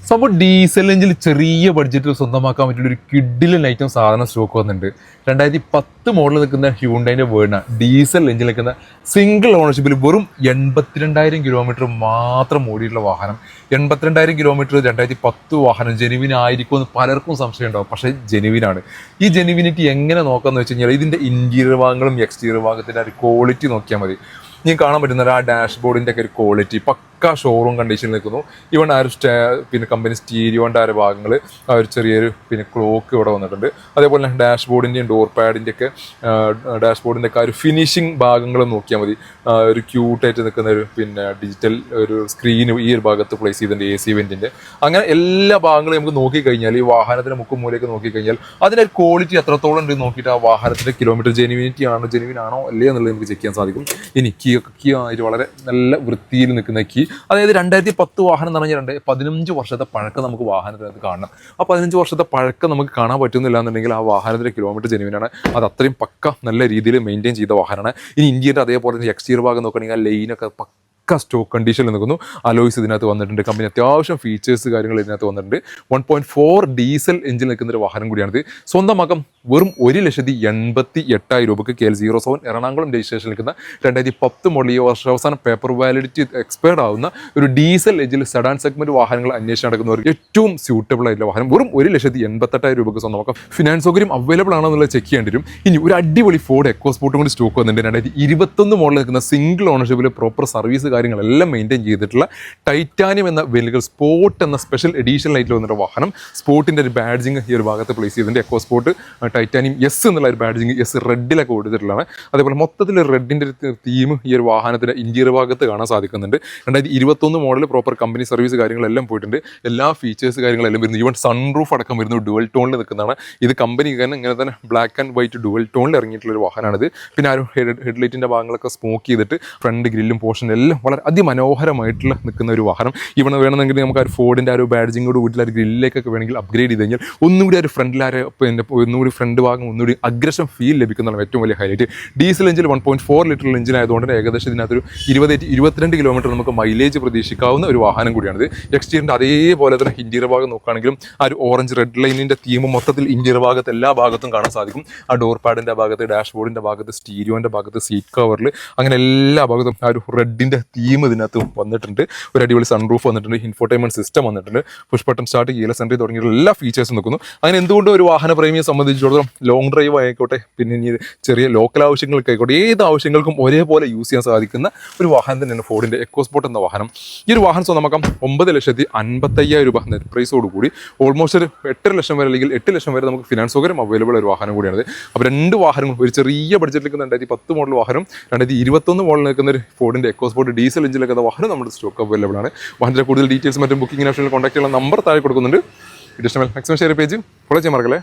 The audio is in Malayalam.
സംഭവം ഡീസൽ എഞ്ചിൽ ചെറിയ ബഡ്ജറ്റിൽ സ്വന്തമാക്കാൻ പറ്റുന്ന ഒരു കിഡിലൻ ഐറ്റം സാധനം സ്റ്റോക്ക് വന്നിട്ടുണ്ട്. 2010 മോഡൽ നിൽക്കുന്ന ഹ്യൂണ്ടൈൻ്റെ വേർഡന ഡീസൽ എഞ്ചിൽ നിൽക്കുന്ന സിംഗിൾ ഓണർഷിപ്പിൽ വെറും 82,000 കിലോമീറ്റർ മാത്രം ഓടിയിട്ടുള്ള വാഹനം. 82,000 കിലോമീറ്റർ 2010 വാഹനം ജെനുവിൻ ആയിരിക്കും എന്ന് പലർക്കും സംശയം ഉണ്ടാവും. പക്ഷേ ജെനുവിനാണ്. ഈ ജെനുവിനിറ്റി എങ്ങനെ നോക്കാമെന്ന് വെച്ച് കഴിഞ്ഞാൽ ഇതിൻ്റെ ഇൻറ്റീരിയർ ഭാഗങ്ങളും എക്സ്റ്റീരിയർ ഭാഗത്തിൻ്റെ ഒരു ക്വാളിറ്റി നോക്കിയാൽ മതി. നിങ്ങൾക്ക് കാണാൻ പറ്റുന്ന ആ ഡാഷ്ബോർഡിൻ്റെ ഒക്കെ ഒരു ക്വാളിറ്റി പക്ക ഷോറൂം കണ്ടീഷനിൽ നിൽക്കുന്നു. ഈവൺ ആ ഒരു പിന്നെ കമ്പനി സ്റ്റീരിയോൻ്റെ ആ ഒരു ഭാഗങ്ങൾ ആ ഒരു ചെറിയൊരു പിന്നെ ക്ലോക്ക് ഇവിടെ വന്നിട്ടുണ്ട്. അതേപോലെ തന്നെ ഡാഷ്ബോർഡിൻ്റെയും ഡോർ പാഡിൻ്റെ ഒക്കെ ഡാഷ്ബോർഡിൻ്റെ ഒക്കെ ആ ഒരു ഫിനിഷിങ് ഭാഗങ്ങൾ നോക്കിയാൽ മതി. ഒരു ക്യൂട്ടായിട്ട് നിൽക്കുന്ന ഒരു പിന്നെ ഡിജിറ്റൽ ഒരു സ്ക്രീൻ ഈ ഒരു ഭാഗത്ത് പ്ലേസ് ചെയ്തിട്ടുണ്ട് AC വെൻറ്റിൻ്റെ. അങ്ങനെ എല്ലാ ഭാഗങ്ങളും നമുക്ക് നോക്കിക്കഴിഞ്ഞാൽ ഈ വാഹനത്തിൻ്റെ മുക്കും മൂലയൊക്കെ നോക്കിക്കഴിഞ്ഞാൽ അതിൻ്റെ ഒരു ക്വാളിറ്റി എത്രത്തോളം ഉണ്ട് നോക്കിയിട്ട് ആ വാഹനത്തിൻ്റെ കിലോമീറ്റർ ജെനുവിൻ ആണോ അല്ലേ എന്നുള്ളത് നമുക്ക് ചെക്ക് ചെയ്യാൻ സാധിക്കും. ഇനി കീ ആയിട്ട് വളരെ നല്ല വൃത്തിയിൽ നിൽക്കുന്ന കീ, അതായത് 2010 വാഹനം എന്ന് പറഞ്ഞാൽ 15 വർഷത്തെ പഴക്കം നമുക്ക് വാഹനത്തിനകത്ത് കാണണം. ആ 15 വർഷത്തെ പഴക്കം നമുക്ക് കാണാൻ പറ്റുന്നില്ല എന്നുണ്ടെങ്കിൽ ആ വാഹനത്തിൻ്റെ കിലോമീറ്റർ ജെനുവിനാണ്. അത് അത്രയും പക്ക നല്ല രീതിയിൽ മെയിൻറ്റെയിൻ ചെയ്ത വാഹനമാണ്. ഇനി ഇന്ത്യൻ്റെ അതേപോലെ തന്നെ എക്സ്റ്റീരിയർ ഭാഗം നോക്കുകയാണെങ്കിൽ ആ ലൈനൊക്കെ സ്റ്റോക്ക് കണ്ടീഷനിൽ നിൽക്കുന്നു. അലോയ്സ് ഇതിനകത്ത് വന്നിട്ടുണ്ട്. കമ്പനി അത്യാവശ്യം ഫീച്ചേഴ്സ് കാര്യങ്ങൾ ഇതിനകത്ത് വന്നിട്ടുണ്ട്. 1.4 ഡീസൽ എഞ്ചിൻ നിൽക്കുന്ന ഒരു വാഹനം കൂടിയാണിത്. സ്വന്തമാക്കാം വെറും 1,88,000 രൂപയ്ക്ക് KL 07 എറണാകുളം രജിസ്ട്രേഷൻ നിൽക്കുന്ന 2010 മോഡൽ ഈ വർഷാവസാനം പേപ്പർ വാലിഡിറ്റി എക്സ്പയർഡ് ആവുന്ന ഒരു ഡീസൽ എഞ്ചിൽ സെഡാൻ സെഗ്മെന്റ് വാഹനങ്ങൾ അന്വേഷിച്ച് നടക്കുന്നവർക്ക് ഏറ്റവും സ്യൂട്ടബിൾ ആയിട്ടുള്ള വാഹനം വെറും 1,88,000 രൂപയ്ക്ക് സ്വന്തമാക്കാം. ഫിനാൻസ് സൗകര്യം അവൈലബിൾ ആണോ എന്നുള്ളത് ചെക്ക് ചെയ്യേണ്ടി വരും. ഇനി ഒരു അടിപൊളി ഫോർഡ് എക്കോസ്പോർട്ടും കൂടി സ്റ്റോക്ക് വന്നിട്ടുണ്ട്. 2021 മോഡൽ നിൽക്കുന്ന സിംഗിൾ ഓണർഷിപ്പിൽ പ്രോപ്പർ സർവീസ് കാര്യങ്ങളെല്ലാം മെയിൻറ്റെയിൻ ചെയ്തിട്ടുള്ള ടൈറ്റാനിയം എന്ന വെലുകൾ സ്പോർട്ട് എന്ന സ്പെഷ്യൽ എഡീഷണലായിട്ട് വന്നിട്ട് വാഹനം. സ്പോർട്ടിൻ്റെ ഒരു ബാഡ്ജിങ് ഈ ഒരു ഭാഗത്ത് പ്ലേസ് ചെയ്തിട്ടുണ്ട്. എക്കോസ്പോർട്ട് ടൈറ്റാനിയം S എന്നുള്ള ഒരു ബാഡ്ജിങ് S റെഡിലൊക്കെ കൊടുത്തിട്ടുള്ളതാണ്. അതേപോലെ മൊത്തത്തിൽ റെഡിൻ്റെ ഒരു തീം ഈ ഒരു വാഹനത്തിൻ്റെ ഇൻറ്റീരിയർ ഭാഗത്ത് കാണാൻ സാധിക്കുന്നുണ്ട്. 2021 മോഡൽ പ്രോപ്പർ കമ്പനി സർവീസ് കാര്യങ്ങളെല്ലാം പോയിട്ടുണ്ട്. എല്ലാ ഫീച്ചേഴ്സ് കാര്യങ്ങളെല്ലാം വരുന്നു. ഈവൻ സൺറൂഫ് അടക്കം വരുന്നു. ഡുവൽ ടോണിൽ നിൽക്കുന്നതാണ്. ഇത് കമ്പനി ഇങ്ങനെ തന്നെ ബ്ലാക്ക് ആൻഡ് വൈറ്റ് ഡുവൽ ടോണിൽ ഇറങ്ങിയിട്ടുള്ളൊരു വാഹനമാണിത്. പിന്നെ ആ ഒരു ഹെഡ്ലൈറ്റിൻ്റെ ഭാഗങ്ങളൊക്കെ സ്മോക്ക് ചെയ്തിട്ട് ഫ്രണ്ട് ഗ്രില്ലും പോർഷനും എല്ലാം വളരെ അതിമനോഹരമായിട്ടുള്ള നിൽക്കുന്ന ഒരു വാഹനം. ഇവിടെ വേണമെങ്കിൽ നമുക്ക് ആ ഒരു ഫോർഡിൻ്റെ ആ ഒരു ബാഡ്ജിങ്ങോട് കൂട്ടിൽ ആ ഒരു ഗ്രില്ലിലേക്കൊക്കെ വേണമെങ്കിൽ അപ്ഗ്രേഡ് ചെയ്ത് കഴിഞ്ഞാൽ ഒന്നുകൂടി ആ ഒരു ഫ്രണ്ടിലാരെ പിന്നെ ഒന്നുകൂടി ഫ്രണ്ട് ഭാഗം ഒന്നുകൂടി അഗ്രഷൻ ഫീൽ ലഭിക്കുന്നതാണ് ഏറ്റവും വലിയ ഹൈലൈറ്റ്. ഡീസൽ എഞ്ചിൽ 1.4 ലിറ്റർ എഞ്ചിൻ ആയതുകൊണ്ട് ഏകദേശം ഇതിനകത്തൊരു 22 കിലോമീറ്റർ നമുക്ക് മൈലേജ് പ്രതീക്ഷിക്കാവുന്ന ഒരു വാഹനം കൂടിയാണിത്. എക്സ്റ്റീരിയറിൻ്റെ അതേപോലെ തന്നെ ഇൻറ്റീരിയർ ഭാഗം നോക്കുകയാണെങ്കിലും ആ ഒരു ഓറഞ്ച് റെഡ് ലൈനിൻ്റെ തീം മൊത്തത്തിൽ ഇൻറ്റീരിയർ ഭാഗത്ത് എല്ലാ ഭാഗത്തും കാണാൻ സാധിക്കും. ആ ഡോർ പാഡിൻ്റെ ഭാഗത്ത്, ഡാഷ്ബോർഡിൻ്റെ ഭാഗത്ത്, സ്റ്റീരിയോൻ്റെ ഭാഗത്ത്, സീറ്റ് കവറിൽ അങ്ങനെ എല്ലാ ഭാഗത്തും ആ ഒരു റെഡിൻ്റെ തീം ഇതിനകത്ത് വന്നിട്ടുണ്ട്. ഒരു അടിപൊളി സൺറൂഫ് വന്നിട്ടുണ്ട്. ഇൻഫോർടൈൻമെന്റ് സിസ്റ്റം വന്നിട്ടുണ്ട്. Push button start, keyless entry തുടങ്ങിയ എല്ലാ ഫീച്ചേഴ്സും നിൽക്കുന്നു. അങ്ങനെ എന്തുകൊണ്ടും ഒരു വാഹന പ്രേമിയെ സംബന്ധിച്ചിടത്തോളം ലോങ് ഡ്രൈവ് ആയിക്കോട്ടെ, പിന്നെ ഇനി ചെറിയ ലോക്കൽ ആവശ്യങ്ങൾക്കായിക്കോട്ടെ, ഏത് ആവശ്യങ്ങൾക്കും ഒരേപോലെ യൂസ് ചെയ്യാൻ സാധിക്കുന്ന ഒരു വാഹനം തന്നെയാണ് ഫോർഡിൻ്റെ എക്കോസ്പോർട്ട് എന്ന വാഹനം. ഈ ഒരു വാഹനം സ്വന്തമാക്കാം 9,55,000 രൂപ നെറ്റ് പ്രൈസോട് കൂടി ഓൾമോസ്റ്റ് ഒരു 8 ലക്ഷം വരെ അല്ലെങ്കിൽ 8 ലക്ഷം വരെ നമുക്ക് ഫിനാൻസ് സൗകര്യം അവൈലബിൾ ഒരു വാഹനം കൂടിയാണിത്. അപ്പോൾ രണ്ട് വാഹനങ്ങളും ഒരു ചെറിയ ബഡ്ജറ്റിൽ നിൽക്കുന്ന 2010 മോഡൽ വാഹനം, 2021 മോഡൽ നിൽക്കുന്ന ഒരു ഫോർഡിൻ്റെ എക്കോസ്പോർട്ട് ഡീസൽ എഞ്ചിൻ നിൽക്കുന്ന വാഹനം നമ്മുടെ സ്റ്റോക്ക് അവൈലബിൾ ആണ്. വാഹനത്തിൻ്റെ കൂടുതൽ ഡീറ്റെയിൽസ് മറ്റും ബുക്കിംഗ് ഓപ്ഷനിൽ കോൺടാക്ട് ചെയ്യാനുള്ള നമ്പർ താഴെ കൊടുക്കുന്നുണ്ട്. ഇഷ്ടമല്ല മാക്സിമം ഷെയർ പേജ് ഫോളോ ചെയ്യാൻ മറക്കല്ലേ.